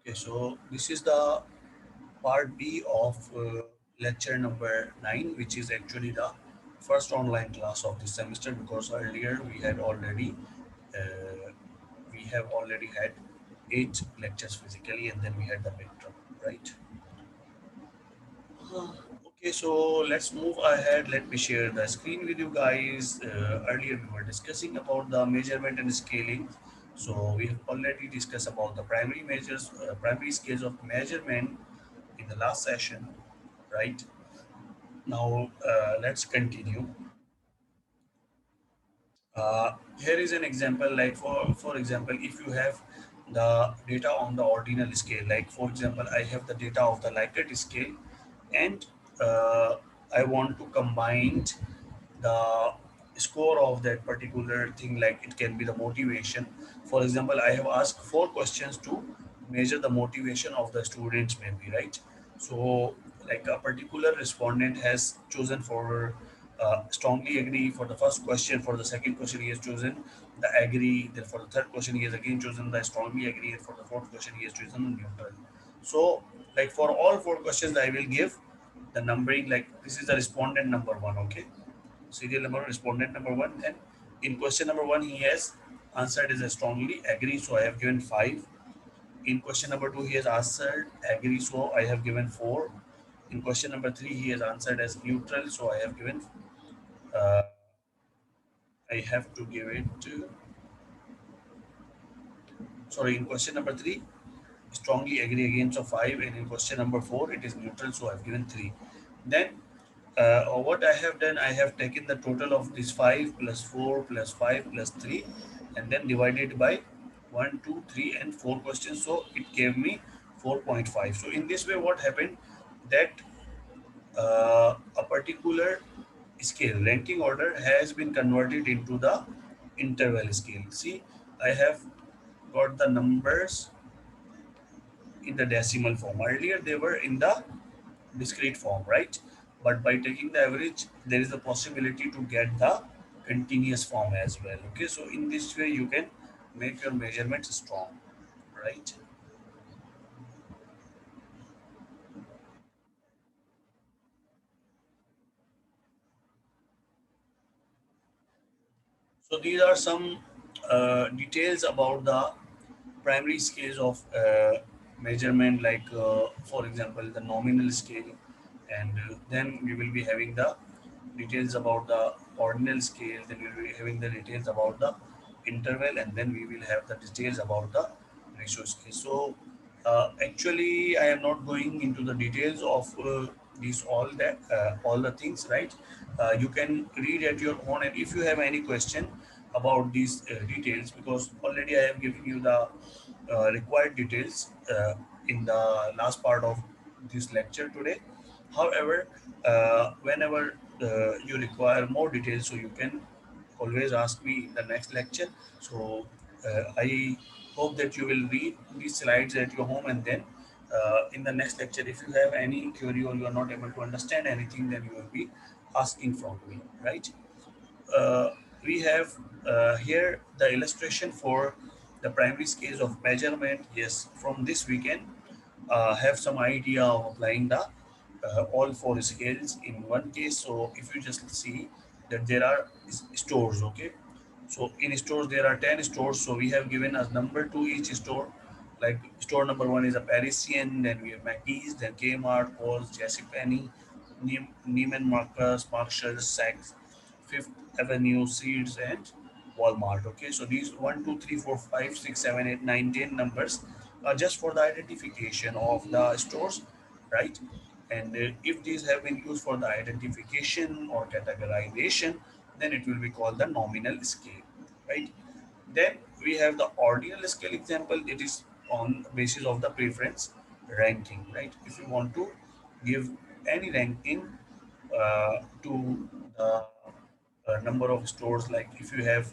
Okay, so this is the part B of lecture number 9, which is actually the first online class of this semester because earlier uh, we have already had 8 lectures physically and then we had the midterm, right? Okay, so let's move ahead. Let me share the screen with you guys. Earlier we were discussing about the measurement and scaling. So we have already discussed about the primary scales of measurement in the last session, right? Now let's continue. Here is an example, like for example, if you have the data on the ordinal scale, like for example, I have the data of the Likert scale, and uh, I want to combine the score of that particular thing, like it can be the motivation. For example, I have asked 4 questions to measure the motivation of the students, maybe, right? So like a particular respondent has chosen for strongly agree for the first question. For the second question he has chosen the agree, then for the third question he has again chosen the strongly agree, and for the fourth question he has chosen the neutral. So like for all 4 questions I will give the numbering, like this is the respondent number one, okay, serial number respondent number one. Then in question number one, he has answered as a strongly agree, so I have given 5. In question number two, he has answered agree, so I have given 4. In question number three, he has answered as neutral, so I have given. Uh, I have to give it. Sorry, in question number three, strongly agree again, so 5. And in question number four, it is neutral, so I've given 3. Then what I have done, I have taken the total of this 5 plus 4 plus 5 plus 3 and then divided by 1, 2, 3, and 4 questions. So it gave me 4.5. So in this way, what happened that a particular scale ranking order has been converted into the interval scale. See, I have got the numbers in the decimal form. Earlier, they were in the discrete form, right? But by taking the average, there is a possibility to get the continuous form as well. Okay, so in this way, you can make your measurements strong, right? So these are some details about the primary scales of measurement, like for example, the nominal scale, and then we will be having the details about the ordinal scale. Then we will be having the details about the interval, and then we will have the details about the ratio scale. So actually, I am not going into the details of these all the things, right? You can read at your own, and if you have any question about these details, because already I have given you the required details in the last part of this lecture today. However, whenever you require more details, so you can always ask me in the next lecture. So I hope that you will read these slides at your home, and then in the next lecture, if you have any query or you are not able to understand anything, then you will be asking from me, right? uh, we have here the illustration for the primary scales of measurement. Yes, from this we can have some idea of applying the all 4 scales in one case. So if you just see that there are stores, okay, so in stores there are 10 stores, so we have given as number to each store. Like store number one is a Parisian, then we have Mackey's, then Kmart, Kohl's, JCPenney, Neiman Marcus, Marshall, Saks, Fifth Avenue, Seeds, and Walmart. Okay, so these 1, 2, 3, 4, 5, 6, 7, 8, 9, 10 numbers are just for the identification of the stores, right? And if these have been used for the identification or categorization, then it will be called the nominal scale, right? Then we have the ordinal scale example. It is on basis of the preference ranking, right? If you want to give any ranking to the number of stores, like if you have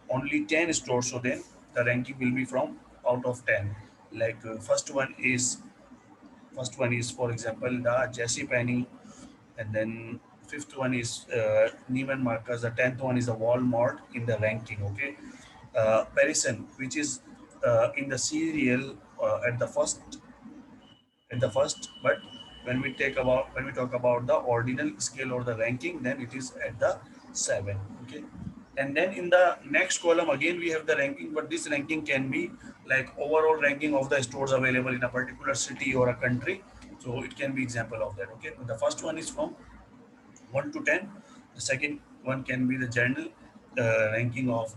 only 10 stores, so then the ranking will be from out of 10. Like first one is, for example, the Jesse Penny, and then fifth one is Neiman Marcus. The 10th one is the Walmart in the ranking. Okay, Parison, which is in the serial at the first, but when we talk about the ordinal scale or the ranking, then it is at the 7. Okay, and then in the next column again we have the ranking, but this ranking can be like overall ranking of the stores available in a particular city or a country. So it can be example of that. Okay, the first one is from 1 to 10. The second one can be the general ranking of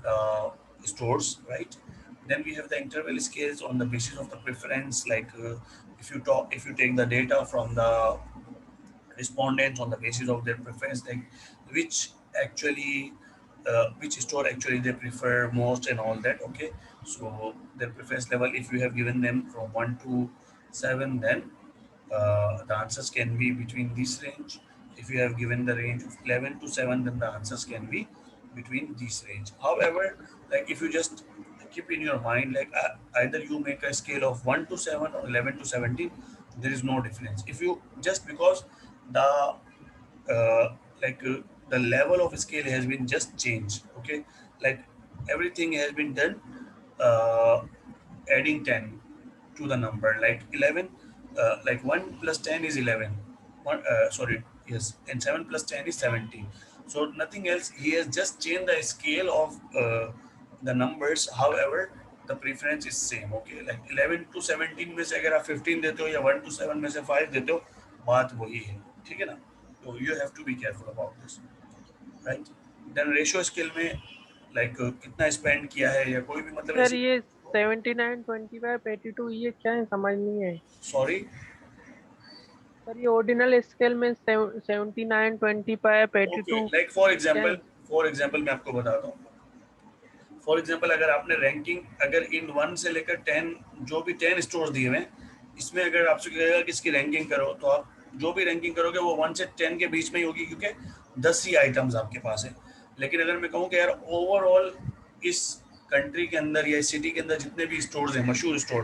stores, right? Then we have the interval scales on the basis of the preference, like if you take the data from the respondents on the basis of their preference, like which actually which store actually they prefer most and all that. Okay, so their preference level, if you have given them from 1 to 7, then the answers can be between this range. If you have given the range of 11 to 7, then the answers can be between this range. However, like if you just keep in your mind, like either you make a scale of 1 to 7 or 11 to 17, there is no difference. If you just because the uh, like the level of scale has been just changed. Okay, like everything has been done uh, adding 10 to the number, like 11, like 1 plus 10 is 11. Sorry, yes, and 7 plus 10 is 17. So nothing else, he has just changed the scale of the numbers. However, the preference is same. Okay, like 11 to 17 में से अगर आप 15 देते हो या 1 to 7 में से 5 देते हो, बात वही है. ठीक है ना? तो you have to be careful about this, right? Then ratio scale में like कितना spend किया है या कोई भी मतलब सर ऐसी. ये 79, 25, 82 ये क्या है, समझ नहीं है। Sorry. सर ये ऑर्डिनल स्केल में 79, 25, 82 ओके, लाइक फॉर क्या एग्जांपल, है? मैं आपको बताता हूँ. फॉर एग्जांपल, अगर आपने रैंकिंग अगर इन 1 से लेकर 10, जो भी 10 स्टोर्स दिए हुए हैं, इसमें अगर आपसे कहेगा कि इसकी रैंकिंग करो, तो आप जो भी रैंकिंग करोगे वो 1 से 10 के बीच में ही होगी, क्योंकि 10 ही आइटम्स आपके पास है. लेकिन अगर मैं कहूँ कि यार ओवरऑल इस कंट्री के अंदर या इस सिटी के अंदर जितने भी स्टोर्स हैं, मशहूर स्टोर,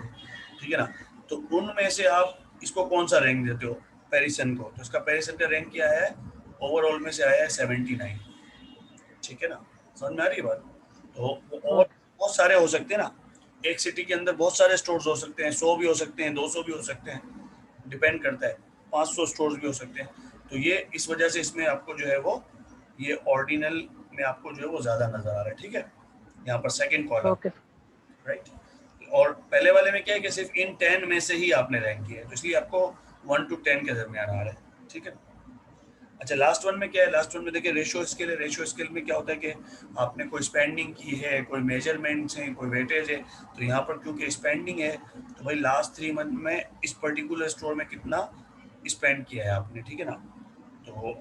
ठीक है ना, तो उनमें से आप इसको कौन सा रैंक देते हो? पेरिसन को. तो इसका पेरिसन का रैंक क्या है? ओवरऑल में से आया है 79. ठीक है ना? समझ में आ रही है बात? तो और ओके। बहुत सारे हो सकते हैं ना, एक सिटी के अंदर बहुत सारे स्टोर्स हो सकते हैं, 100 भी हो सकते हैं, 200 भी हो सकते हैं, डिपेंड करता है, 500 स्टोर्स भी हो सकते हैं. तो ये इस वजह से इसमें आपको जो है वो ये ऑर्डिनल में आपको जो है वो ज्यादा नजर आ रहा है. ठीक है, यहाँ पर सेकंड कॉलम, ओके। राइट. और पहले वाले में क्या है कि सिर्फ इन 10 में से ही आपने रैंक किया है, तो इसलिए आपको 1 to 10 के दरमियान आ रहा है. ठीक है. अच्छा, लास्ट वन में क्या है? लास्ट वन में देखिए रेशियो स्केल है. रेशियो स्केल में क्या होता है कि आपने कोई स्पेंडिंग की है, कोई मेजरमेंट्स हैं, कोई वेटेज है. तो यहाँ पर क्योंकि स्पेंडिंग है, तो भाई लास्ट 3 मंथ में इस पर्टिकुलर स्टोर में कितना स्पेंड किया है आपने. ठीक है ना? तो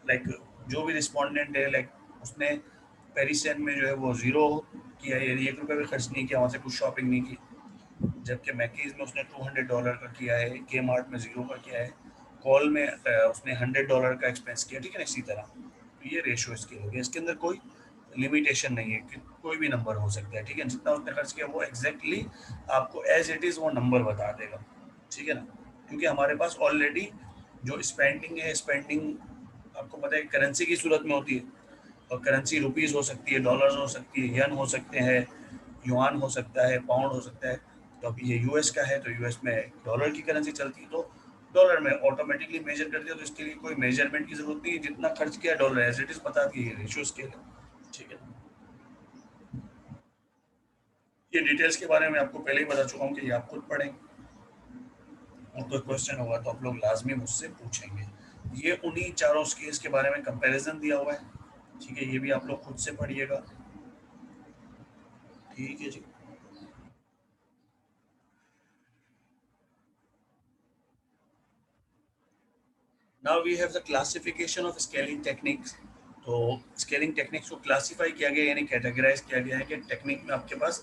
लाइक जो भी रिस्पॉन्डेंट है, लाइक उसने पेरिसियन में जो है वो 0 किया है, यानी 1 रुपये भी खर्च नहीं किया, वहाँ से कुछ शॉपिंग नहीं की. जबकि मैकीज में उसने $200 का किया है, के मार्ट में 0 का किया है, कॉल में उसने $100 का एक्सपेंस किया. ठीक है ना? इसी तरह तो ये रेशियो स्केल हो गया. इसके अंदर कोई लिमिटेशन नहीं है कि कोई भी नंबर हो सकता है. ठीक है, जितना उसने खर्च किया वो एग्जैक्टली आपको एज इट इज़ वो नंबर बता देगा. ठीक है ना? क्योंकि हमारे पास ऑलरेडी जो स्पेंडिंग है, स्पेंडिंग आपको पता है करेंसी की सूरत में होती है, और करेंसी रुपीज़ हो सकती है, डॉलर्स हो सकती है, यन हो सकते हैं, युआन हो सकता है, पाउंड हो सकता है. तो अभी ये यूएस का है, तो यूएस में डॉलर की करेंसी चलती है, तो डॉलर में ऑटोमेटिकली मेजर कर दिया. तो इसके लिए कोई मेजरमेंट की जरूरत नहीं है, जितना खर्च किया डॉलर एज इट इज बता दिए, ये रेशियो स्केल है. ठीक है. ये डिटेल्स के बारे में आपको पहले ही बता चुका हूँ कि ये आप खुद पढ़ें, और कोई क्वेश्चन होगा तो आप लोग लाजमी मुझसे पूछेंगे. ये उन्हीं चारों स्केल्स के बारे में कंपैरिजन दिया हुआ है. ठीक है, ये भी आप लोग खुद से पढ़िएगा. ठीक है जी. Now we have the classification of scaling techniques. तो स्केलिंग टेक्निक्स को क्लासिफाई किया गया, यानी कैटेगराइज किया गया है कि टेक्निक में आपके पास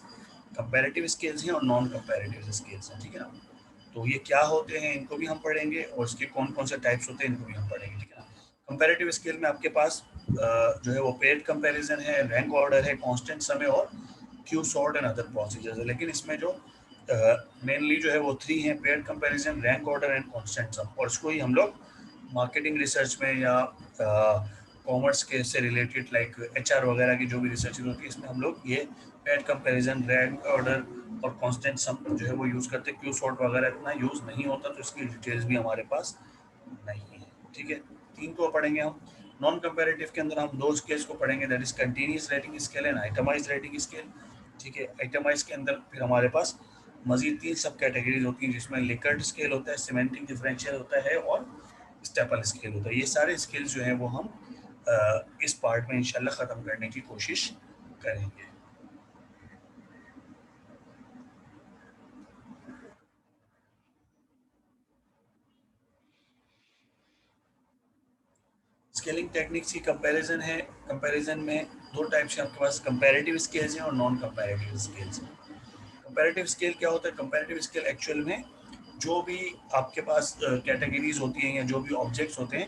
कंपैरेटिव स्केल्स हैं और नॉन कंपैरेटिव स्केल्स हैं. ठीक है ना? तो ये क्या होते हैं इनको भी हम पढ़ेंगे, और इसके कौन कौन से टाइप्स होते हैं इनको भी हम पढ़ेंगे. ठीक है ना? कंपैरेटिव स्केल में आपके पास जो है वो पेड कंपैरिजन है, रैंक ऑर्डर है, कांस्टेंट समय और Q sort and other procedures है. लेकिन इसमें जो मेनली जो है वो 3 हैं: paired comparison, rank order and constant sum. और इसको ही हम लोग मार्केटिंग रिसर्च में या कॉमर्स के से रिलेटेड लाइक एचआर वगैरह की जो भी रिसर्च होती है, इसमें हम लोग ये पैड कंपैरिजन, रैंक ऑर्डर और कांस्टेंट सम जो है वो यूज़ करते हैं। क्यू सॉर्ट वगैरह इतना यूज़ नहीं होता, तो इसकी डिटेल्स भी हमारे पास नहीं है। ठीक है, 3 को पढ़ेंगे हम। नॉन कंपैरेटिव के अंदर हम 2 स्केल्स को पढ़ेंगे, that is continuous rating scale and itemised rating scale. ठीक है, आइटमाइज के अंदर फिर हमारे पास मजीद 3 सब कैटेगरीज होती हैं, जिसमें लिकर्ट स्केल होता है, सिमेंटिक डिफरेंशियल होता है और स्टेपल स्केल होता है। ये सारे स्केल्स जो हैं वो हम इस पार्ट में इंशाल्लाह ख़त्म करने की कोशिश करेंगे। स्केलिंग टेक्निक्स की कंपैरिजन है। कंपैरिजन में 2 टाइप्स के आपके पास कंपैरेटिव स्केल्स हैं और नॉन कंपैरेटिव स्केल्स हैं। कंपैरेटिव स्केल क्या होता है? कंपैरेटिव स्केल एक्चुअल में जो भी आपके पास कैटेगरीज होती हैं या जो भी ऑब्जेक्ट्स होते हैं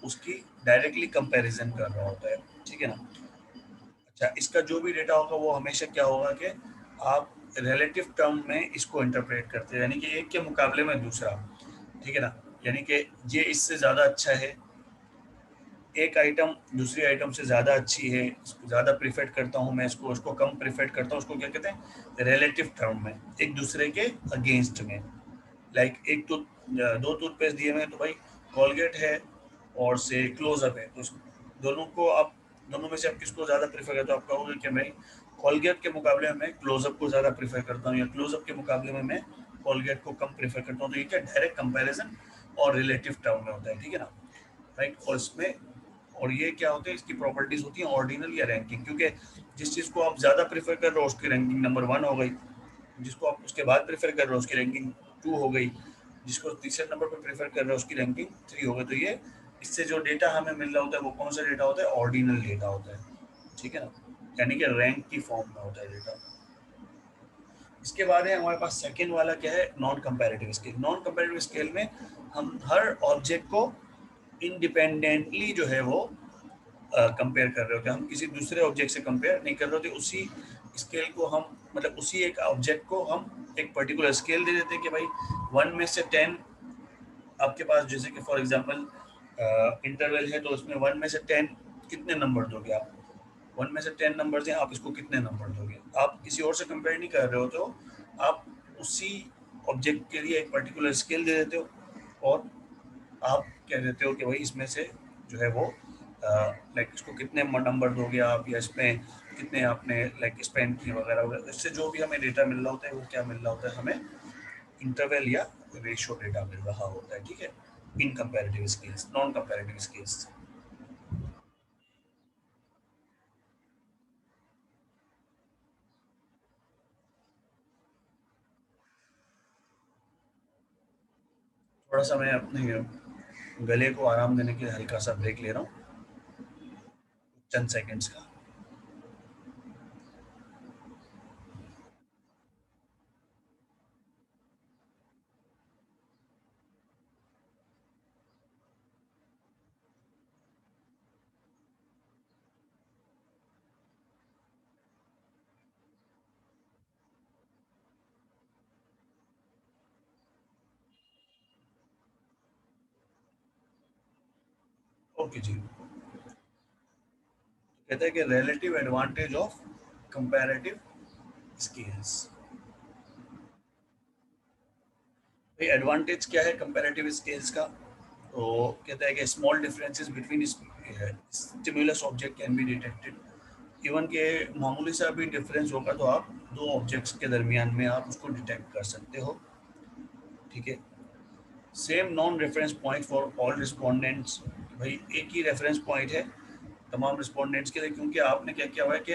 उसकी डायरेक्टली कंपैरिजन कर रहा होता है। ठीक है ना? अच्छा, इसका जो भी डेटा होगा वो हमेशा क्या होगा कि आप रिलेटिव टर्म में इसको इंटरप्रेट करते हैं, यानी कि एक के मुकाबले में दूसरा। ठीक है ना? यानी कि ये इससे ज़्यादा अच्छा है, एक आइटम दूसरी आइटम से ज़्यादा अच्छी है, इसको ज़्यादा प्रीफर करता हूँ मैं, इसको उसको कम प्रीफर करता हूँ, उसको क्या कहते हैं? रिलेटिव टर्म में, एक दूसरे के अगेंस्ट में। लाइक एक टूथ, 2 टूथपेस्ट दिए हुए हैं, तो भाई कॉलगेट है और से क्लोजअप है, तो दोनों को आप, दोनों में से आप किसको ज़्यादा प्रीफर करते हो? आप कहोगे कि भाई कॉलगेट के मुकाबले में मैं क्लोजअप को ज़्यादा प्रीफर करता हूँ, या क्लोजअप के मुकाबले में मैं कॉलगेट को कम प्रीफर करता हूँ। तो ये क्या डायरेक्ट कंपैरिजन और रिलेटिव टर्म में होता है। ठीक है ना? राइट। और इसमें, और ये क्या होता है, इसकी प्रॉपर्टीज होती हैं ऑर्डिनल या रैंकिंग, क्योंकि जिस चीज़ को आप ज़्यादा प्रेफर कर रहे हो उसकी रैंकिंग नंबर 1 हो गई, जिसको आप उसके बाद प्रेफर कर रहे हो उसकी रैंकिंग 2 हो गई, जिसको तीसरे नंबर पर प्रेफर कर रहे हो उसकी रैंकिंग 3 हो गई। तो ये इससे जो डेटा हमें मिल रहा होता है वो कौन सा डेटा होता है? ऑर्डिनल डेटा होता है। ठीक है ना? यानी कि रैंक की फॉर्म में होता है डेटा। इसके बाद है हमारे पास सेकेंड वाला, क्या है? Non comparative scale. Non comparative scale में हम हर ऑब्जेक्ट को इंडिपेंडेंटली जो है वो कंपेयर कर रहे होते हैं, हम किसी दूसरे ऑब्जेक्ट से कंपेयर नहीं कर रहे होते। उसी स्केल को हम, मतलब उसी एक ऑब्जेक्ट को हम एक पर्टिकुलर स्केल दे देते हैं कि भाई 1 में से 10 आपके पास, जैसे कि फॉर एग्जांपल इंटरवल है, तो उसमें 1 में से 10 कितने नंबर दोगे आप? 1 में से 10 नंबर हैं, आप इसको कितने नंबर दोगे? आप किसी और से कंपेयर नहीं कर रहे हो, तो आप उसी ऑब्जेक्ट के लिए एक पर्टिकुलर स्केल दे देते हो और आप कह देते हो कि भाई इसमें से जो है वो लाइक इसको कितने नंबर दोगे आप, या इसमें कितने आपने लाइक स्पेंड किए वगैरह वगैरह। इससे जो भी हमें डेटा मिल रहा होता है वो क्या मिल रहा होता है? हमें इंटरवल या रेशियो डेटा मिल रहा होता है। ठीक है, in comparative skills, non comparative skills. थोड़ा सा मैं अपने गले को आराम देने के लिए हल्का सा ब्रेक ले रहा हूँ, चंद सेकेंड्स का। ओके जी, कहते हैं कि relative advantage of comparative skills. Advantage क्या है कंपैरेटिव स्केल्स का? तो कहता है कि small differences between stimulus object can be detected. Even के मामूली सा भी डिफरेंस होगा तो आप दो ऑब्जेक्ट्स के दरमियान में आप उसको डिटेक्ट कर सकते हो। ठीक है, same non reference point for all respondents. भाई एक ही रेफरेंस पॉइंट है तमाम रिस्पोंडेंट्स के लिए, क्योंकि आपने क्या किया हुआ है कि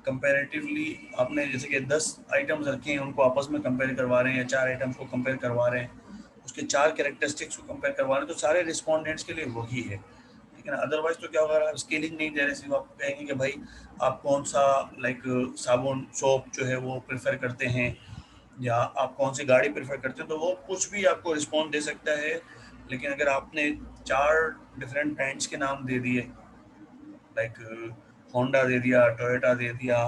कंपैरेटिवली आपने जैसे कि 10 आइटम्स रखे हैं, उनको आपस में कंपेयर करवा रहे हैं, या 4 आइटम्स को कंपेयर करवा रहे हैं, उसके 4 कैरेक्टरिस्टिक्स को कंपेयर करवा रहे हैं, तो सारे रिस्पोंडेंट्स के लिए वही है। ठीक है ना? अदरवाइज तो क्या होगा, आप स्केलिंग नहीं दे रहे, सिर्फ आप कहेंगे कि भाई आप कौन सा लाइक साबुन सोप जो है वो प्रेफर करते हैं, या आप कौन सी गाड़ी प्रेफर करते हैं, तो वो कुछ भी आपको रिस्पॉन्स दे सकता है। लेकिन अगर आपने 4 डिफरेंट ब्रांड्स के नाम दे दिए, लाइक होंडा दे दिया, टोयोटा दे दिया,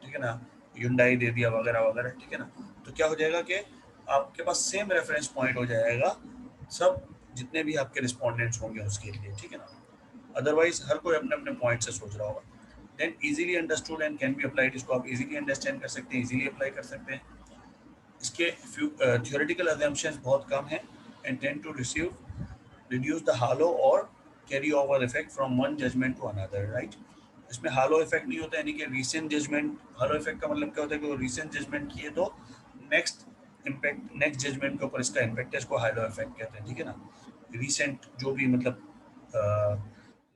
ठीक है ना, युंडाई दे दिया वगैरह वगैरह, ठीक है ना, तो क्या हो जाएगा कि आपके पास सेम रेफरेंस पॉइंट हो जाएगा सब, जितने भी आपके रिस्पोंडेंट्स होंगे उसके लिए। ठीक है ना? अदरवाइज हर कोई अपने अपने पॉइंट से सोच रहा होगा। Then easily understood and can be applied, इसको आप इजीली अंडरस्टैंड कर सकते हैं, इजीली अप्लाई कर सकते हैं। इसके थियोरेटिकल assumptions बहुत कम है and tend to reduce the halo or carry over effect from one judgment to another, right? इसमें हालो इफेक्ट नहीं होता, यानी कि रीसेंट जजमेंट, हालो इफेक्ट का मतलब क्या होता है कि वो रीसेंट जजमेंट किए तो नेक्स्ट इम्पैक्ट, नेक्स्ट जजमेंट के ऊपर इसका इम्पैक्ट है, इसको हालो इफेक्ट कहते हैं, ठीक है ना। रीसेंट जो भी मतलब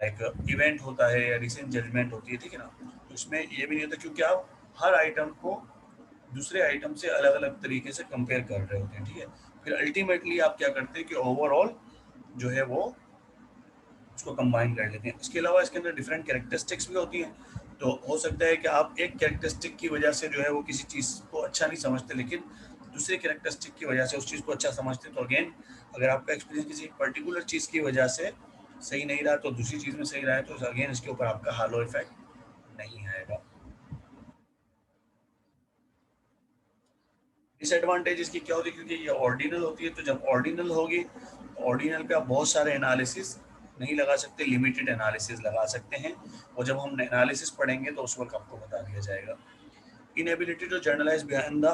लाइक इवेंट होता है या रिसेंट जजमेंट होती है, ठीक है ना, तो इसमें ये भी नहीं होता क्योंकि आप हर आइटम को दूसरे आइटम से अलग अलग तरीके से कंपेयर कर रहे होते हैं, ठीक है। फिर अल्टीमेटली आप क्या करते हैं कि ओवरऑल जो है वो उसको कंबाइन कर लेते हैं। इसके अलावा इसके अंदर डिफरेंट कैरेक्टरिस्टिक्स भी होती हैं, तो हो सकता है कि आप एक कैरेक्टरिस्टिक की वजह से जो है वो किसी चीज़ को अच्छा नहीं समझते, लेकिन दूसरे कैरेक्टरिस्टिक की वजह से उस चीज़ को अच्छा समझते। तो अगेन अगर आपका एक्सपीरियंस किसी पर्टिकुलर चीज़ की वजह से सही नहीं रहा तो दूसरी चीज़ में सही रहा है, तो अगेन इसके ऊपर आपका हालो इफेक्ट नहीं आएगा। डिसएडवांटेज इसकी क्या होती है, क्योंकि ये ऑर्डिनल होती है, तो जब ऑर्डिनल होगी तो ऑर्डिनल पे आप बहुत सारे एनालिसिस नहीं लगा सकते, लिमिटेड एनालिसिस लगा सकते हैं, और जब हम एनालिसिस पढ़ेंगे तो उस वक्त आपको बता दिया जाएगा। Inability to generalize behind the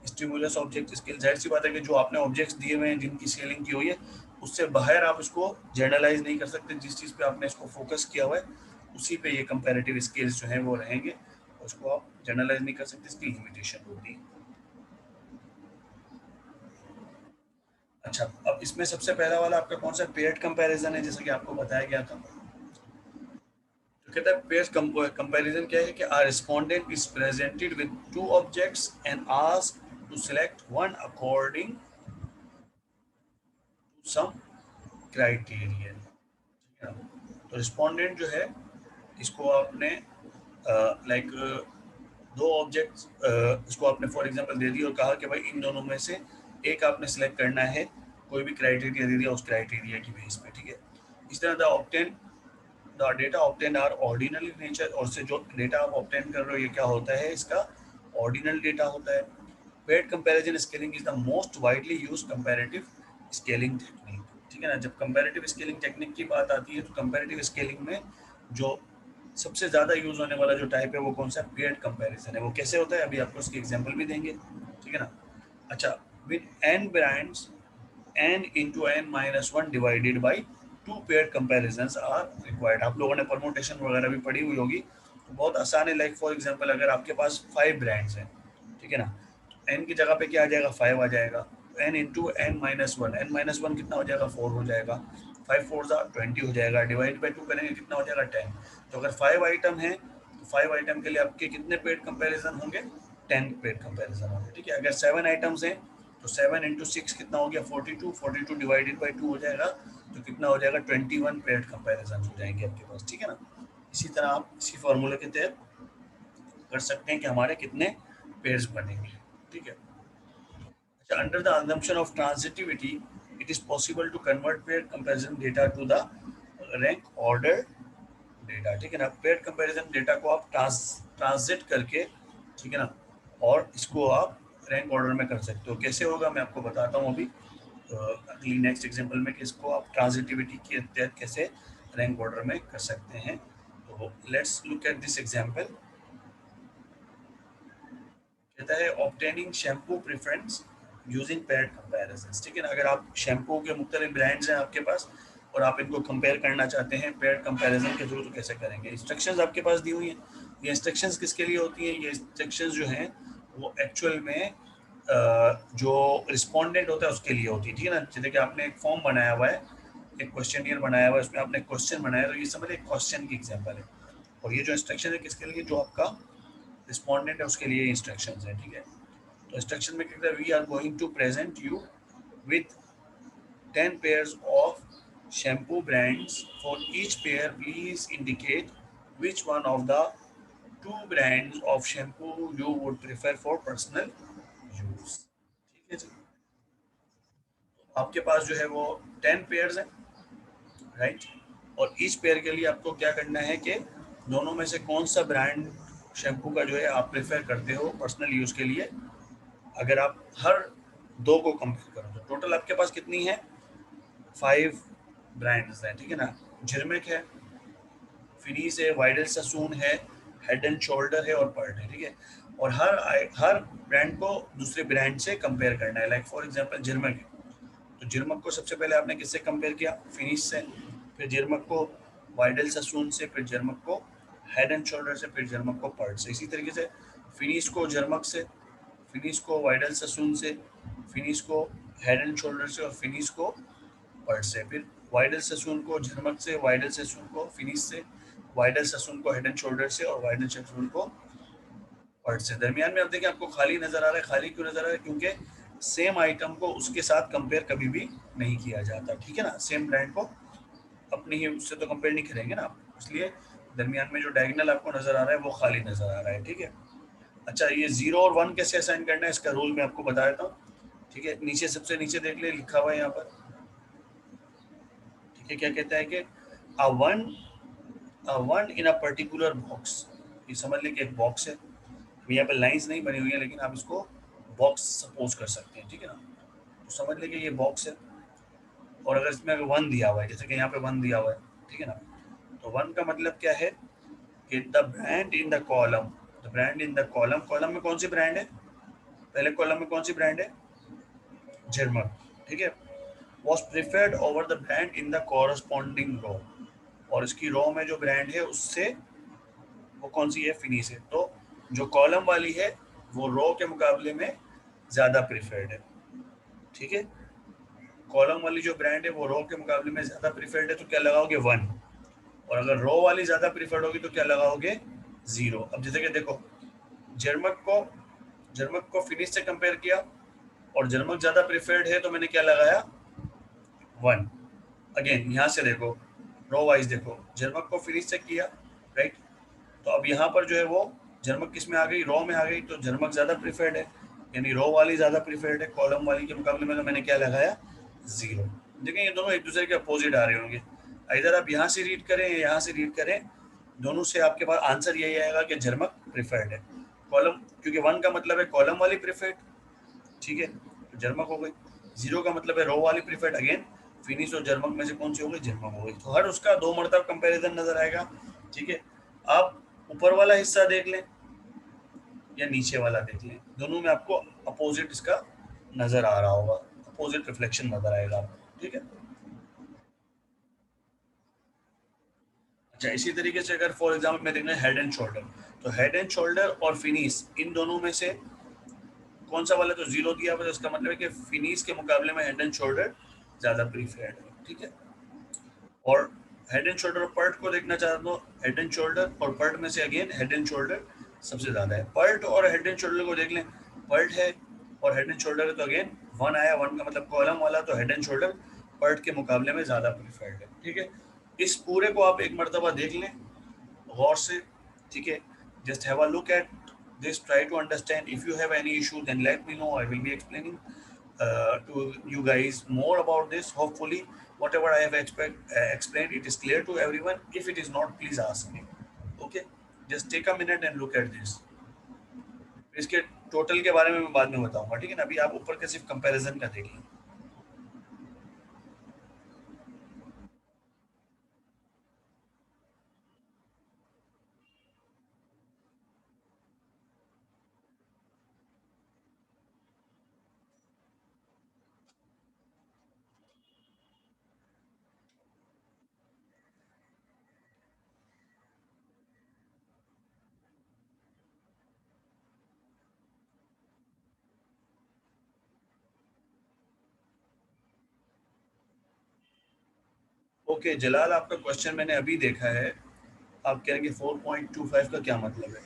stimulus object scale, जाहिर सी बात है कि जो आपने ऑब्जेक्ट्स दिए हुए हैं जिनकी स्केलिंग की हुई है उससे बाहर आप इसको जर्नलाइज नहीं कर सकते। जिस चीज़ पे आपने इसको फोकस किया हुआ है उसी पे ये कंपैरेटिव स्केल्स जो हैं वो रहेंगे, उसको आप जर्नलाइज नहीं कर सकते, इसकी लिमिटेशन होती है। अच्छा, अब इसमें सबसे पहला वाला आपका कौन सा पेयर्ड कंपैरिजन है, जैसे कि आपको बताया गया था। तो कहता है पेयर्ड कंपैरिजन क्या है कि a respondent is presented with two objects and asked to select one according to some criteria. तो रिस्पोंडेंट जो है इसको आपने लाइक दो ऑब्जेक्ट्स इसको आपने फॉर एग्जांपल दे दी और कहा कि भाई इन दोनों में से एक आपने सिलेक्ट करना है, कोई भी क्राइटेरिया दे दिया उस क्राइटेरिया की बेस पे, ठीक है। इस तरह the data obtain are ordinal in nature, और से जो डेटा आप ऑब्टेन कर रहे हो ये क्या होता है, इसका ऑर्डिनल डेटा होता है। Paired comparison scaling is the most widely use comparative scaling technique, ठीक है ना। जब कंपैरेटिव स्केलिंग टेक्निक की बात आती है तो कंपैरेटिव स्केलिंग में जो सबसे ज़्यादा यूज होने वाला जो टाइप है वो कौन सा, पेयर्ड कंपैरिजन है। वो कैसे होता है अभी आपको उसकी एग्जांपल भी देंगे, ठीक है ना। अच्छा, with n brands n into n minus 1 divided by two paired comparisons are required. आप लोगों ने परमोटेशन वगैरह भी पढ़ी हुई होगी, तो बहुत आसान है। लाइक फॉर एग्जांपल अगर आपके पास 5 ब्रांड्स हैं, ठीक है ना, तो n की जगह पे क्या आ जाएगा, 5 आ जाएगा। n into n minus one, n minus one कितना हो जाएगा, 4 हो जाएगा। 5 फोर 20 हो जाएगा, डिवाइड बाई 2 करेंगे कितना हो जाएगा, 10। तो अगर 5 आइटम है तो 5 आइटम के लिए आपके कितने पेड कंपैरिजन होंगे, 10 पेड कंपैरिजन होंगे, ठीक है। अगर 7 आइटम्स हैं तो 7 इंटू 6 कितना हो गया, 42। 42 डिवाइडेड बाई 2 हो जाएगा, तो कितना हो जाएगा, 21 पेड कंपैरिजन हो जाएंगे आपके पास, ठीक है ना। इसी तरह आप इसी फॉर्मूले के तहत कर सकते हैं कि हमारे कितने पेयर्स बनेंगे, ठीक है। Under the assumption of transitivity, it is possible to convert paired comparison data to the rank order data, ठीक है ना। पेयर कंपैरिजन डेटा को आप ट्रांजिट करके, ठीक है ना, और इसको आप रैंक ऑर्डर में कर सकते हो। कैसे होगा मैं आपको बताता हूँ अभी अगली नेक्स्ट एग्जांपल में कि इसको आप ट्रांजिटिविटी के तहत कैसे रैंक ऑर्डर में कर सकते हैं। तो let's look at this example. कहता है obtaining shampoo preference using paired comparisons, ठीक है ना। अगर आप शैम्पू के मुख्तलिफ ब्रांड्स हैं आपके पास और आप इनको कंपेयर करना चाहते हैं पेयर्ड कंपैरिजन के थ्रू, तो कैसे करेंगे। इंस्ट्रक्शंस आपके पास दी हुई हैं। ये इंस्ट्रक्शंस किसके लिए होती हैं, ये इंस्ट्रक्शंस जो हैं वो एक्चुअल में जो रिस्पोंडेंट होता है उसके लिए होती है, ठीक है ना। जैसे कि आपने एक फॉर्म बनाया हुआ है, एक क्वेश्चनियर बनाया हुआ है, उसमें आपने क्वेश्चन बनाया, तो ये समझ एक क्वेश्चन की एग्जाम्पल है। और ये जो इंस्ट्रक्शन है किसके लिए, जो आपका रिस्पोंडेंट है उसके लिए इंस्ट्रक्शंस है, ठीक है। तो इंस्ट्रक्शन में कहता है we are going to present you with 10 pairs of shampoo brands. For each pair please indicate which one of the two brands of shampoo you would prefer for personal use, ठीक है जी। आपके पास जो है वो 10 pairs हैं, right. और each pair के लिए आपको क्या करना है कि दोनों में से कौन सा ब्रांड शैम्पू का जो है आप प्रेफर करते हो पर्सनल यूज़ के लिए। अगर आप हर दो को कंपेयर करो तो टोटल आपके पास कितनी है, 5 ब्रांड्स हैं, ठीक है ना। झिरमिक है, फिनीस है, वाइडल ससून है, हेड एंड शोल्डर है और पर्ट है, ठीक है। और हर ब्रांड को दूसरे ब्रांड से कंपेयर करना है। लाइक फॉर एग्जांपल जिरमक है, तो जिरमक को सबसे पहले आपने किससे कंपेयर किया? फिनिश से। फिर जिरमक को वाइडल ससून से, फिर जिरमक को हेड एंड शोल्डर से, फिर जिरमक को पर्ट से। इसी तरीके से फिनिश को जिरमक से, फिनिश को वाइडल ससून से, फिनिश को हेड एंड शोल्डर से और फिनिश को पर्ट से। फिर वाइडल ससून को झरमक से, वाइडल ससून को फिनिश से, वाइडल ससून को हेड एंड शोल्डर से और वाइडल ससून को पर्ट से। दरमियान में अब देखिए आपको खाली नजर आ रहा है। खाली क्यों नजर आ रहा है? क्योंकि सेम आइटम को उसके साथ कंपेयर कभी भी नहीं किया जाता, ठीक है ना। सेम ब्रांड को अपनी ही उससे तो कंपेयर नहीं करेंगे ना आप, इसलिए दरमियान में जो डायगोनल आपको नजर आ रहा है वो खाली नजर आ रहा है, ठीक है। अच्छा, ये 0 और 1 कैसे असाइन करना है इसका रूल मैं आपको बता देता हूँ, ठीक है। नीचे सबसे नीचे देख ले, लिखा हुआ है यहाँ पर, ठीक है। क्या कहता है कि a one in a particular box. ये समझ लें कि एक बॉक्स है। यहाँ पे लाइंस नहीं बनी हुई है, लेकिन आप इसको बॉक्स सपोज कर सकते हैं, ठीक है ना। तो समझ लें कि ये बॉक्स है, और अगर इसमें अगर 1 दिया हुआ है, जैसे कि यहाँ पे 1 दिया हुआ है, ठीक है ना। तो 1 का मतलब क्या है कि the brand in the column, the brand in the column, column में कौन सी ब्रांड है? पहले कॉलम में कौन सी ब्रांड है? जर्मन, ठीक है। Was preferred over the brand in the corresponding row, और इसकी रो में जो ब्रांड है उससे वो कौन सी है? फिनिश है। तो जो कॉलम वाली है वो रो के मुकाबले में ज़्यादा प्रिफर्ड है, ठीक है। कॉलम वाली जो ब्रांड है वो रो के मुकाबले में ज़्यादा प्रिफर्ड है, तो क्या लगाओगे? 1। और अगर रो वाली ज़्यादा प्रिफर्ड होगी तो क्या लगाओगे? 0। अब जैसे कि देखो, जर्मक को जर्मक को फिनिश से कंपेयर किया, और जर्मक ज़्यादा प्रिफर्ड है तो मैंने क्या लगाया? 1। अगेन यहाँ से देखो, रो वाइज देखो, जर्मक को फिनिश से किया, राइट। तो अब यहाँ पर जो है वो जर्मक किस में आ गई? रो में आ गई, तो जर्मक ज़्यादा प्रिफर्ड है, यानी रो वाली ज़्यादा प्रिफर्ड है कॉलम वाली के मुकाबले में, तो मैंने क्या लगाया? 0। देखें ये दोनों एक दूसरे के अपोजिट आ रहे होंगे। इधर आप यहाँ से रीड करें या यहाँ से रीड करें, दोनों से आपके पास आंसर यही आएगा कि जर्मक प्रिफर्ड है। कॉलम, क्योंकि 1 का मतलब है कॉलम वाली प्रिफर्ड, ठीक है, तो जर्मक हो गई। 0 का मतलब है रो वाली प्रिफर्ड, अगेन फिनिश और जर्मक में से कौन सी हो गई? जर्मक हो गई। तो हर उसका 2 मरतबा कंपैरिजन नजर आएगा, ठीक है। आप ऊपर वाला हिस्सा देख लें या नीचे वाला देख लें, दोनों में आपको अपोजिट इसका नजर आ रहा होगा, अपोजिट रिफ्लेक्शन नजर आएगा आपको, ठीक है। अच्छा, इसी तरीके से अगर फॉर एग्जाम्पल मैं देखना हेड एंड शोल्डर, तो हेड एंड शोल्डर और फिनिश, इन दोनों में से कौन सा वाला? तो 0 दिया हुआ है, तो इसका मतलब है कि फिनिश के मुकाबले में हेड एंड शोल्डर ज़्यादा प्रीफर्ड है, ठीक है। और हेड एंड शोल्डर और पर्ट को देखना चाहता हूँ, हेड एंड शोल्डर और पर्ट में से अगेन हेड एंड शोल्डर सबसे ज़्यादा है। पर्ट और हेड एंड शोल्डर को देख लें, पर्ट है और हेड एंड शोल्डर है, तो अगेन 1 आया, 1 का मतलब कॉलम वाला, तो हेड एंड शोल्डर पर्ट के मुकाबले में ज़्यादा प्रीफर्ड है, ठीक है। इस पूरे को आप एक मरतबा देख लें गौर से, ठीक है। Just have a look at this, try to understand. If you have any issue then let me know, I will be explaining to you guys more about this. Hopefully whatever I have explained it is clear to everyone. If it is not, please ask me, okay? Just take a minute and look at this. इसके total के बारे में मैं बाद में बताऊंगा, ठीक है ना। अभी आप ऊपर के सिर्फ कंपैरिजन का देख लें। ओके जलाल, आपका क्वेश्चन मैंने अभी देखा है। आप कह रहे हैं कि 4.25 का क्या मतलब है?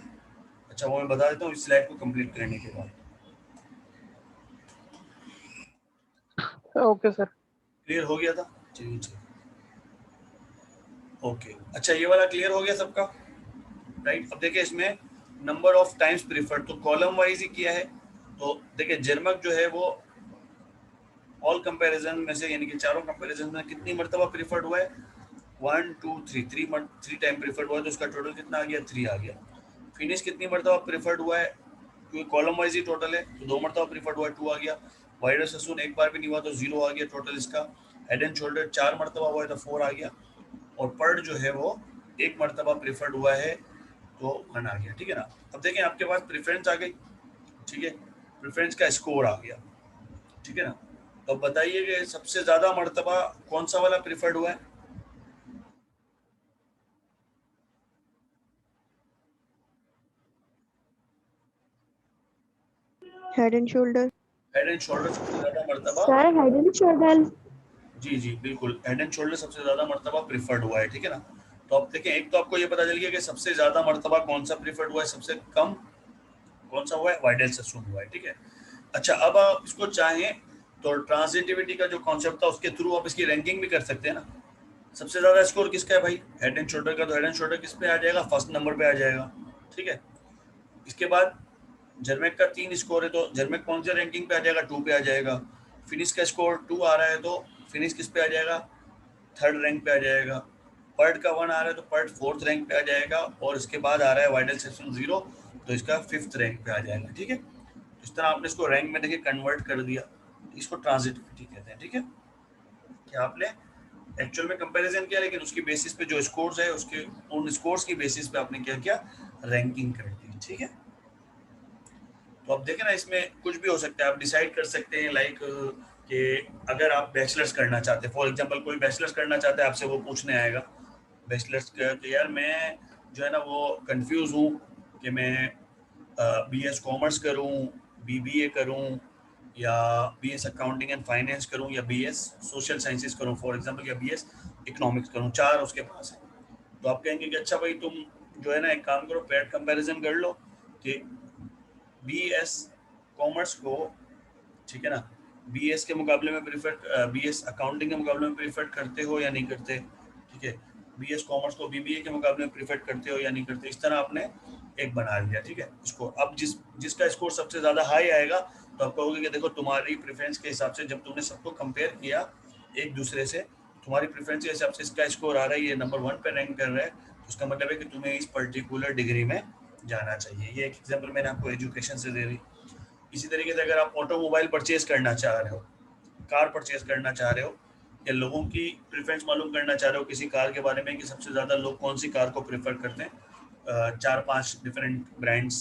अच्छा, वो मैं बता देता हूँ इस स्लाइड को कंप्लीट करने के बाद। Okay sir. क्लियर हो गया था? चलिए चलिए, ओके। अच्छा, ये वाला क्लियर हो गया सबका, राइट। अब देखिए इसमें नंबर ऑफ टाइम्स प्रीफर्ड, तो कॉलम वाइज ही किया है। तो देखिए जर्मक जो है वो ऑल कंपैरिजन में से, यानी कि चारों कंपैरिजन में कितनी मरतबा प्रीफर्ड हुआ है? 1 2 3, 3 टाइम प्रीफर्ड हुआ है, तो उसका टोटल कितना आ गया? 3 आ गया। फिनिश कितनी मरतबा प्रीफर्ड हुआ है? क्योंकि कॉलम वाइज ही टोटल है, तो 2 मरतबा प्रीफर्ड हुआ है, 2 आ गया। वाइडर ससून एक बार भी नहीं हुआ, तो 0 आ गया टोटल इसका। हेड एंड शोल्डर 4 मरतबा हुआ है, तो 4 आ गया। और पर्ट जो है वो 1 मरतबा प्रीफर्ड हुआ है, तो 1 आ गया, ठीक है ना। अब देखें आपके पास प्रेफरेंस आ गई, ठीक है, प्रेफरेंस का स्कोर आ गया, ठीक है ना। तो अब बताइए कि सबसे ज्यादा मर्तबा कौन सा वाला प्रिफर्ड हुआ है? Head and shoulder. Head and shoulder सबसे ज्यादा मर्तबा, सर हेड एंड शोल्डर। जी जी बिल्कुल, हेड एंड शोल्डर सबसे ज्यादा मर्तबा प्रिफर्ड हुआ है, ठीक है ना। तो अब देखें, एक तो आपको ये पता चल गया कि सबसे ज्यादा मर्तबा कौन सा प्रिफर्ड हुआ है, सबसे कम कौन सा हुआ है, वाइडल ससून हुआ है, ठीक है। अच्छा, अब आप इसको चाहें तो ट्रांसिटिविटी का जो कॉन्सेप्ट था उसके थ्रू आप इसकी रैंकिंग भी कर सकते हैं ना। सबसे ज्यादा स्कोर किसका है भाई? हेड एंड शोल्डर का। तो हेड एंड शोल्डर किस पे आ जाएगा? फर्स्ट नंबर पे आ जाएगा, ठीक है। इसके बाद जर्मेक का 3 स्कोर है तो जर्मेक कौन से रैंकिंग पे आ जाएगा? 2 पे आ जाएगा। फिनिश का स्कोर 2 आ रहा है तो फिनिश किस पे आ जाएगा? थर्ड रैंक पे आ जाएगा। पर्ट का 1 आ रहा है तो पर्ट फोर्थ रैंक पे आ जाएगा। और इसके बाद आ रहा है वाइडल सेक्शन 0, तो इसका फिफ्थ रैंक पे आ जाएगा, ठीक है। तो इस तरह आपने इसको रैंक में देखिए कन्वर्ट कर दिया, इसको ट्रांजिटिविटी कहते हैं, ठीक है। कि आपने एक्चुअल में कंपैरिजन किया, लेकिन उसकी बेसिस पे जो स्कोर्स है उसके उन स्कोर्स की बेसिस पे आपने क्या किया? रैंकिंग कर दी, ठीक है। तो अब देखें ना, इसमें कुछ भी हो सकता है। आप डिसाइड कर सकते हैं लाइक कि अगर आप बैचलर्स करना चाहते हैं, फॉर एग्जांपल कोई बैचलर्स करना चाहता है, आपसे वो पूछने आएगा बैचलर्स का कि यार मैं जो है ना वो कंफ्यूज हूँ कि मैं बीएस कॉमर्स करूँ, बीबीए करूँ, या बीएस अकाउंटिंग एंड फाइनेंस करूँ, या बीएस सोशल साइंसेस करूँ फॉर एग्जांपल, या बीएस इकोनॉमिक्स करूँ। 4 उसके पास है। तो आप कहेंगे कि अच्छा भाई तुम जो है ना एक काम करो, पेड कंपैरिजन कर लो कि बीएस कॉमर्स को, ठीक है ना, बीएस के मुकाबले में प्रीफर, बीएस अकाउंटिंग के मुकाबले में प्रीफर करते हो या नहीं करते, ठीक है। बीएस कॉमर्स को बीबीए के मुकाबले में प्रीफर करते हो या नहीं करते। इस तरह आपने एक बना लिया, ठीक है। इसको अब जिसका स्कोर सबसे ज्यादा हाई आएगा तो आप कहोगे कि देखो तुम्हारी प्रेफरेंस के हिसाब से जब तुमने सबको कंपेयर किया एक दूसरे से, तुम्हारी प्रेफरेंस के हिसाब से इसका स्कोर आ रहा है, ये नंबर 1 पे रैंक कर रहा है, तो उसका मतलब है कि तुम्हें इस पर्टिकुलर डिग्री में जाना चाहिए। ये एक एग्जाम्पल मैंने आपको एजुकेशन से दे दी। इसी तरीके से अगर आप ऑटोमोबाइल परचेज करना चाह रहे हो, कार परचेज करना चाह रहे हो, या लोगों की प्रेफरेंस मालूम करना चाह रहे हो किसी कार के बारे में कि सबसे ज़्यादा लोग कौन सी कार को प्रेफर करते हैं 4-5 डिफरेंट ब्रांड्स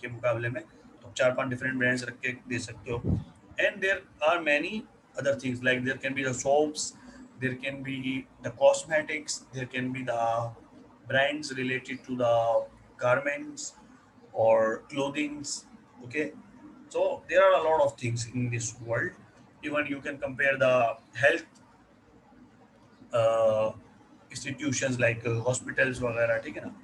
के मुकाबले में, तो 4-5 डिफरेंट ब्रांड्स रख के दे सकते हो। And there are many other things like there can be the soaps, there can be the cosmetics, there can be the brands related to the garments or clothings, okay. So there are a lot of things in this world. Even you can compare the health uh, institutions like hospitals वगैरह, ठीक है ना,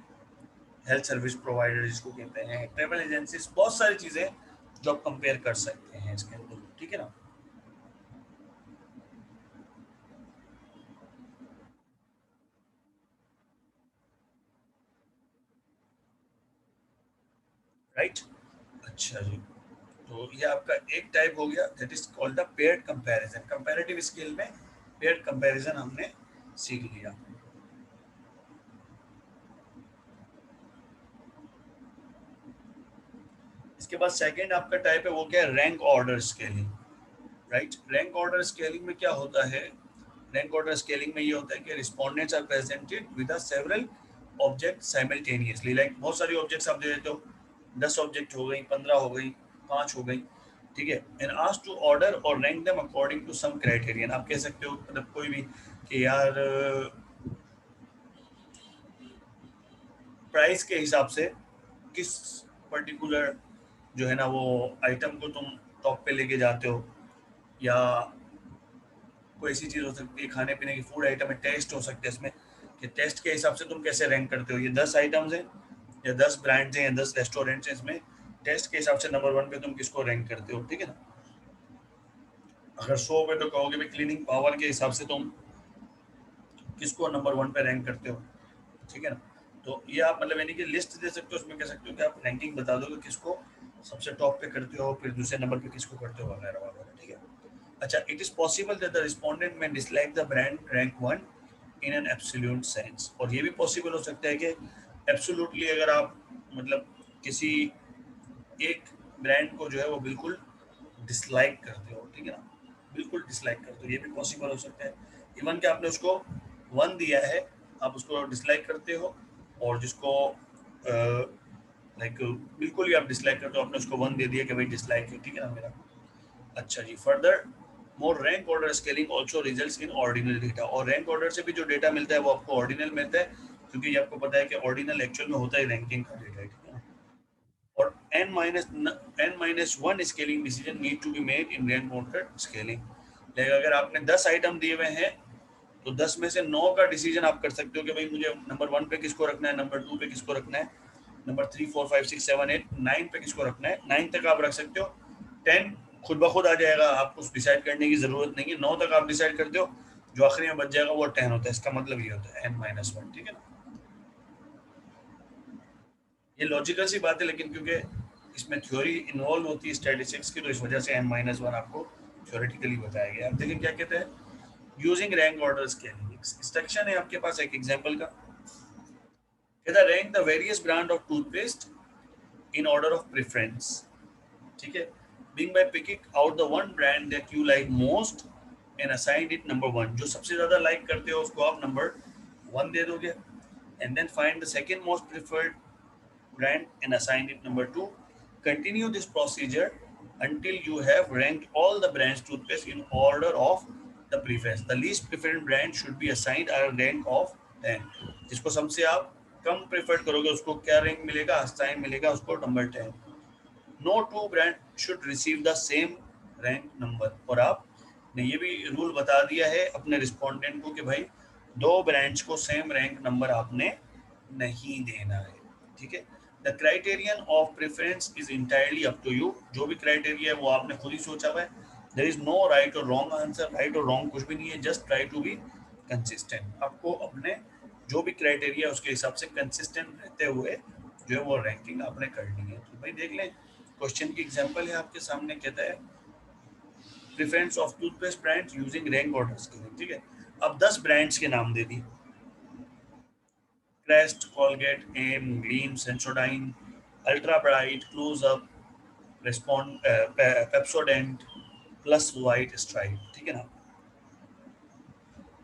health service provider जिसको कहते हैं, travel agencies, बहुत सारी चीजें जो आप कंपेयर कर सकते हैं इसके अंदर, ठीक है ना। राइट, अच्छा जी। तो ये आपका एक टाइप हो गया, that is called the paired comparison. Comparative scale में पेयर्ड कंपैरिजन हमने सीख लिया। इसके बाद सेकंड आपका टाइप है वो क्या है? Rank order scaling, right. Rank order scaling में क्या होता है? रैंक ऑर्डर स्केलिंग में ये होता है कि respondents are presented with several object simultaneously. Like बहुत सारी ऑब्जेक्ट्स आप दे देते हो, 10 ऑब्जेक्ट हो गई, 15 हो गई, 5 हो गई, ठीक है। एंड आस्क टू ऑर्डर और rank them according to some criterion. आप कह सकते हो मतलब कोई भी कि यार प्राइस के हिसाब से किस पर्टिकुलर जो है ना वो आइटम को तुम टॉप पे लेके जाते हो, या कोई ऐसी चीज़ हो सकती है खाने पीने की, फूड आइटम है, टेस्ट हो सकते हैं इसमें, कि टेस्ट के हिसाब से तुम कैसे रैंक करते हो। ये 10 आइटम्स हैं या 10 ब्रांड्स हैं या 10 रेस्टोरेंट्स हैं, इसमें टेस्ट के हिसाब से नंबर 1 पे तुम किसको रैंक करते हो, ठीक है ना। अगर 100 पे तो कहोगे भाई क्लीनिंग पावर के हिसाब से तुम किसको नंबर 1 पे रैंक करते हो, ठीक है ना। तो ये आप मतलब यानी कि लिस्ट दे सकते हो, उसमें कह सकते हो कि आप रैंकिंग बता दो कि किसको सबसे टॉप पे करते हो, फिर दूसरे नंबर पे किसको करते हो, वगैरह वगैरह, ठीक है। अच्छा, it is possible that the respondent may dislike the brand rank 1 in an absolute sense. और ये भी पॉसिबल हो सकता है कि एब्सोल्युटली अगर आप मतलब किसी एक ब्रांड को जो है वो बिल्कुल डिसलाइक करते हो, ठीक है ना, बिल्कुल डिसलाइक करते हो, ये भी पॉसिबल हो सकता है। इवन कि आपने उसको 1 दिया है, आप उसको डिसलाइक करते हो, और जिसको लाइक बिल्कुल ही आप डिसलाइक करते हो, आपने उसको 1 दे दिया कि भाई डिसलाइक है, ठीक है ना मेरा। अच्छा जी, further more rank order scaling also results in ordinal data, और रैंक ऑर्डर से भी जो डेटा मिलता है वो आपको ऑर्डिनल मिलता है, क्योंकि ये आपको पता है कि ऑर्डिनल एक्चुअल में होता है रैंकिंग का डेटा, ठीक है ना। और n-1 scaling decision need to be made in rank order scaling. Like अगर आपने 10 आइटम दिए हुए हैं तो 10 में से 9 का डिसीजन आप कर सकते हो कि भाई मुझे नंबर 1 पे किसको रखना है, नंबर 2 पे किसको रखना है, नंबर 3 4 5 6 7 8 9 पे किसको रखना है। 9 तक आप रख सकते हो, 10 खुद ब खुद आ जाएगा, आपको डिसाइड करने की जरूरत नहीं है। 9 तक आप डिसाइड करते हो, जो आखिरी में बच जाएगा वो 10 होता है। इसका मतलब ये होता है n-1, ठीक है ना। ये लॉजिकल सी बात है, लेकिन क्योंकि इसमें थ्योरी इन्वॉल्व होती है स्टैटिस्टिक्स की, तो इस वजह से n-1 आपको थ्योरेटिकली बताया गया। अब देखिए क्या कहते हैं, using rank order scaling. Instruction है आपके पास एक एग्जांपल का, कहता है rank the various brand of toothpaste in order of preference, ठीक है, being by picking out the one brand that you like most and assign it number 1। जो सबसे ज्यादा लाइक करते हो उसको आप नंबर 1 दे दोगे, and then find the second most preferred brand and assign it number 2. Continue this procedure until you have ranked all the brands toothpaste in order of the preference. The least preferred brand should be assigned a rank of 10. जिसको सबसे आप कम preferred करोगे उसको क्या rank मिलेगा, assign मिलेगा उसको number 10। No two brand should receive the same rank number. और आपने ये भी रूल बता दिया है अपने रिस्पोंडेंट को कि भाई 2 ब्रांड्स को सेम रैंक नंबर आपने नहीं देना है, ठीक है। The criterion of preference is entirely up to you. जो भी क्राइटेरिया है वो आपने खुद ही सोचा हुआ है। देयर इज नो राइट और रॉन्ग आंसर, राइट और रॉन्ग कुछ भी नहीं है, just try to be consistent. आपको अपने जो भी क्राइटेरिया उसके हिसाब से कंसिस्टेंट रहते हुए जो है वो रैंकिंग आपने करनी है। तो भाई देख लें, क्वेश्चन की एग्जांपल है आपके सामने, कहता है preference of toothpaste brands using rank order scaling, ठीक है। अब 10 ब्रांड्स के नाम दे दिए, Crest, Colgate, Aim, Gleem, Sensodyne, Ultra Brite, Close Up, respond, Pepsodent, Plus White Stripe, ठीक है ना।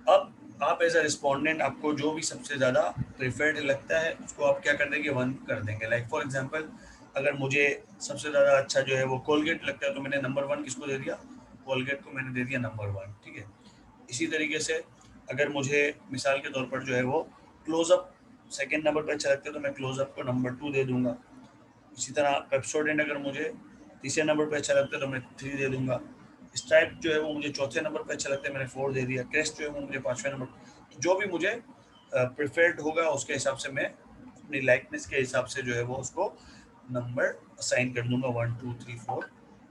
अब आप एज अ रिस्पोंडेंट आपको जो भी सबसे ज़्यादा प्रेफर्ड लगता है उसको आप क्या कर देंगे, 1 कर देंगे। लाइक फॉर एग्जांपल अगर मुझे सबसे ज़्यादा अच्छा जो है वो कोलगेट लगता है तो मैंने नंबर 1 किसको दे दिया, कोलगेट को मैंने दे दिया नंबर 1, ठीक है। इसी तरीके से अगर मुझे मिसाल के तौर पर जो है वो क्लोजअप सेकेंड नंबर पर अच्छा लगता है तो मैं क्लोजअप को नंबर 2 दे दूंगा। इसी तरह पेप्सोडेंट अगर मुझे तीसरे नंबर पर अच्छा लगता है तो मैं 3 दे दूंगा। स्ट्राइप जो है वो मुझे चौथे नंबर पर अच्छा लगता है, मैंने 4 दे दिया। क्रेस्ट जो है वो मुझे 5वें नंबर, तो जो भी मुझे प्रेफर्ड होगा उसके हिसाब से मैं अपनी लाइकनेस के हिसाब से जो है वो उसको नंबर असाइन कर दूंगा। 1 2 3 4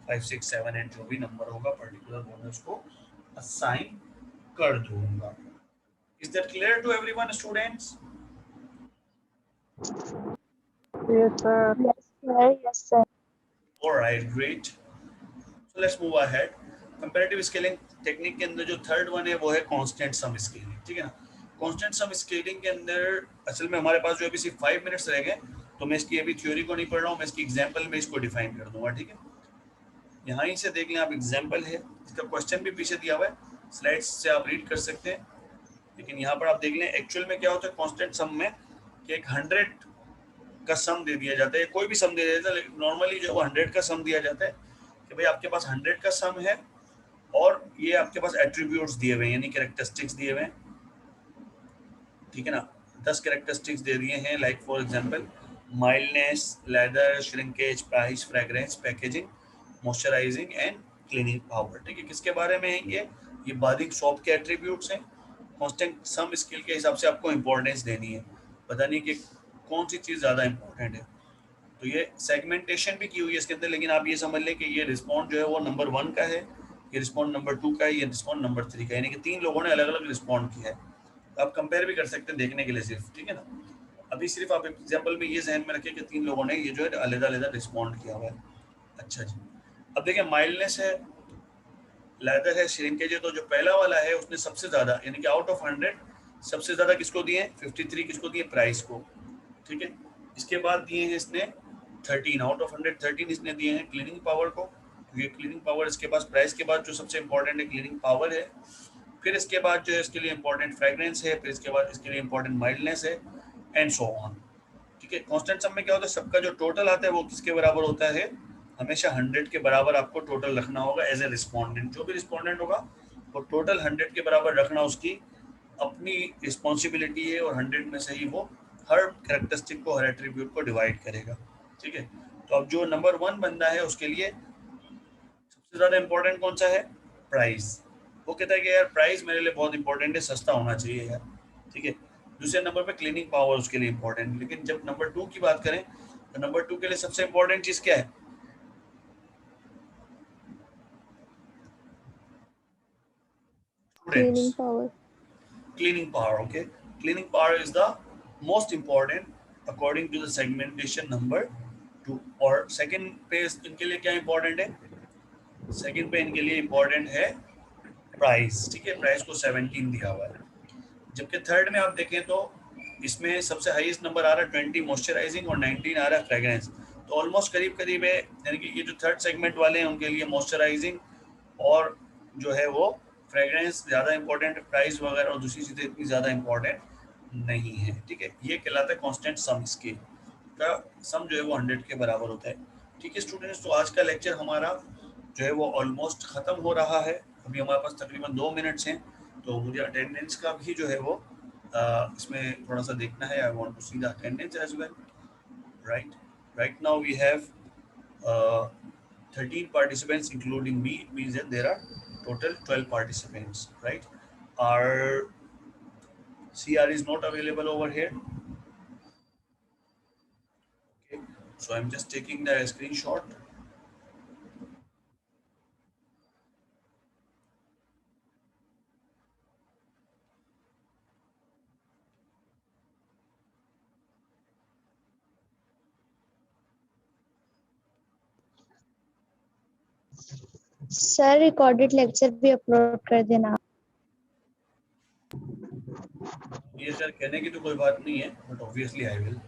5 6 7 8 जो भी नंबर होगा पर्टिकुलर वो मैं उसको असाइन कर दूंगा। Is that clear to everyone students? Yes, sir. Yes, sir. Yes, sir. Alright, great. So let's move ahead. Comparative scaling technique के अंदर जो थर्ड वन है वो है कांस्टेंट सम स्केलिंग, ठीक है ना। कांस्टेंट सम स्केलिंग के अंदर असल में हमारे पास जो अभी सिर्फ 5 मिनट्स रह गए, तो मैं इसकी अभी थ्योरी को नहीं पढ़ रहा हूँ, मैं इसकी एग्जांपल में इसको डिफाइन कर दूंगा, ठीक है। यहाँ ही से देख लें आप, एग्जांपल है, इसका क्वेश्चन भी पीछे दिया हुआ है, स्लाइड्स से आप रीड कर सकते हैं। लेकिन यहाँ पर आप देख लें एक्चुअल में क्या होता है कांस्टेंट सम में, कि एक 100 का सम दे दिया जाता है, कोई भी सम दे दिया जाता है, नॉर्मली जो 100 का सम दिया जाता है कि भाई आपके पास 100 का सम है और ये आपके पास एट्रीब्यूट्स दिए हुए हैं, यानी कैरेक्टरिस्टिक्स दिए हुए हैं, ठीक है ना। 10 कैरेक्टरिस्टिक्स दे दिए हैं, like for example mildness, lather, shrinkage, price, fragrance, packaging, moisturising and cleaning power, ठीक है। किसके बारे में है ये बादिंग सॉप के एट्रीब्यूट्स हैं। कांस्टेंट सम स्केल के हिसाब से आपको इंपॉर्टेंस देनी है, पता नहीं कि कौन सी चीज़ ज़्यादा इंपॉर्टेंट है। तो ये सेगमेंटेशन भी की हुई है इसके अंदर, लेकिन आप ये समझ लें कि ये रिस्पॉन्ड जो है वो नंबर 1 का है, ये रिस्पॉन्ड नंबर 2 का है, ये रिस्पॉन्ड नंबर 3 का है, यानी कि 3 लोगों ने अलग अलग रिस्पॉन्ड किया है। तो आप कंपेयर भी कर सकते हैं देखने के लिए सिर्फ, ठीक है ना। अभी सिर्फ आप एग्जाम्पल में ये जहन में रखें कि 3 लोगों ने ये जो है अलग अलग रिस्पॉन्ड किया हुआ है। अच्छा जी, अब देखिए माइल्डनेस है, लेदर है, श्रिंकेज है, तो जो पहला वाला है उसने सबसे ज़्यादा यानी कि आउट ऑफ 100 सबसे ज़्यादा किसको दिए, 53 किसको दिए, प्राइस को, ठीक है। इसके बाद दिए हैं इसने 13 आउट ऑफ 100, 13 इसने दिए हैं क्लीनिंग पावर को, क्योंकि क्लीनिंग पावर इसके पास प्राइस के बाद जो सबसे इंपॉर्टेंट है क्लीनिंग पावर है। फिर इसके बाद जो है इसके लिए इंपॉर्टेंट फ्रेग्रेंस है, फिर इसके बाद इसके लिए इंपॉर्टेंट माइल्डनेस है, एंड सो ऑन, ठीक है। कांस्टेंट सम में क्या होता है, सबका जो टोटल आता है वो किसके बराबर होता है, हमेशा 100 के बराबर आपको टोटल रखना होगा एज ए रिस्पोंडेंट। जो भी रिस्पोंडेंट होगा वो टोटल 100 के बराबर रखना उसकी अपनी रिस्पॉन्सिबिलिटी है, और 100 में से ही वो हर कैरेक्टरिस्टिक को, हर एट्रीब्यूट को डिवाइड करेगा। ठीक है। तो अब जो नंबर 1 बंदा है उसके लिए सबसे ज्यादा इंपॉर्टेंट कौन सा है, प्राइस। वो कहता है कि यार प्राइस मेरे लिए बहुत इंपॉर्टेंट है, सस्ता होना चाहिए यार। ठीक है। दूसरे नंबर पे क्लीनिंग पावर उसके लिए इंपॉर्टेंट है। लेकिन जब नंबर 2 की बात करें तो नंबर 2 के लिए सबसे इंपॉर्टेंट चीज क्या है, cleaning students. power. Cleaning power, okay. Cleaning power is the most important according to the segmentation number 2। और सेकंड पे इनके लिए क्या इंपॉर्टेंट है, सेकंड पे इनके लिए इंपॉर्टेंट है प्राइस। ठीक है। प्राइस को 17 दिया हुआ है। जबकि थर्ड में आप देखें तो इसमें सबसे हाईएस्ट नंबर आ रहा है 20 मॉइस्चराइजिंग और 19 आ रहा है फ्रेग्रेंस। तो ऑलमोस्ट करीब करीब है, यानी कि ये जो थर्ड सेगमेंट वाले हैं उनके लिए मॉइस्चराइजिंग और जो है वो फ्रेग्रेंस ज़्यादा इंपॉर्टेंट है, प्राइस वगैरह और दूसरी चीज़ें इतनी ज़्यादा इंपॉर्टेंट नहीं है। ठीक है। ये कहलाता है कांस्टेंट सम स्केल का सम जो है वो 100 के बराबर होता है। ठीक है स्टूडेंट्स, तो आज का लेक्चर हमारा जो है वो ऑलमोस्ट ख़त्म हो रहा है। अभी हमारे पास तकरीबन 2 मिनट्स हैं, तो मुझे अटेंडेंस का भी जो है वो इसमें थोड़ा सा देखना है। I want to see the attendance as well, right. Right now we have 13 participants including me. It means that there are total 12 participants, right? Our CR is not available over here. Okay, so I'm just taking the screenshot. Sir recorded lecture भी upload कर देना। ये sir कहने की तो कोई बात नहीं है, बट ऑब्वियसली आई विल।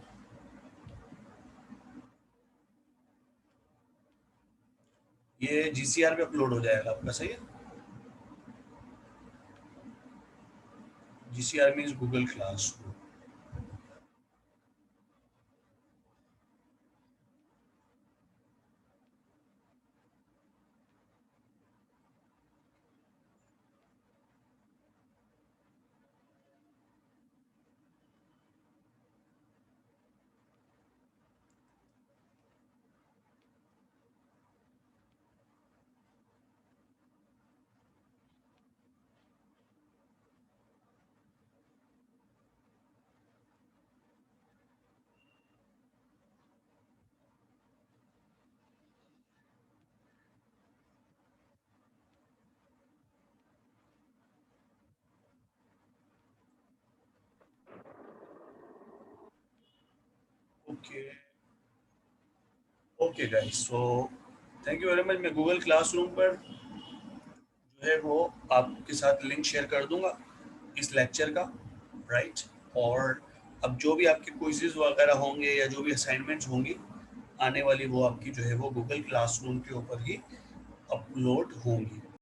ये GCR पे अपलोड हो जाएगा आपका, सही है। GCR means Google classroom. Okay okay guys, so thank you very much. मैं गूगल क्लासरूम पर जो है वो आपके साथ लिंक शेयर कर दूंगा इस लेक्चर का, राइट। और अब जो भी आपके क्विज़ेस वगैरह होंगे या जो भी असाइनमेंट्स होंगी आने वाली, वो आपकी जो है वो गूगल क्लासरूम के ऊपर ही अपलोड होंगी।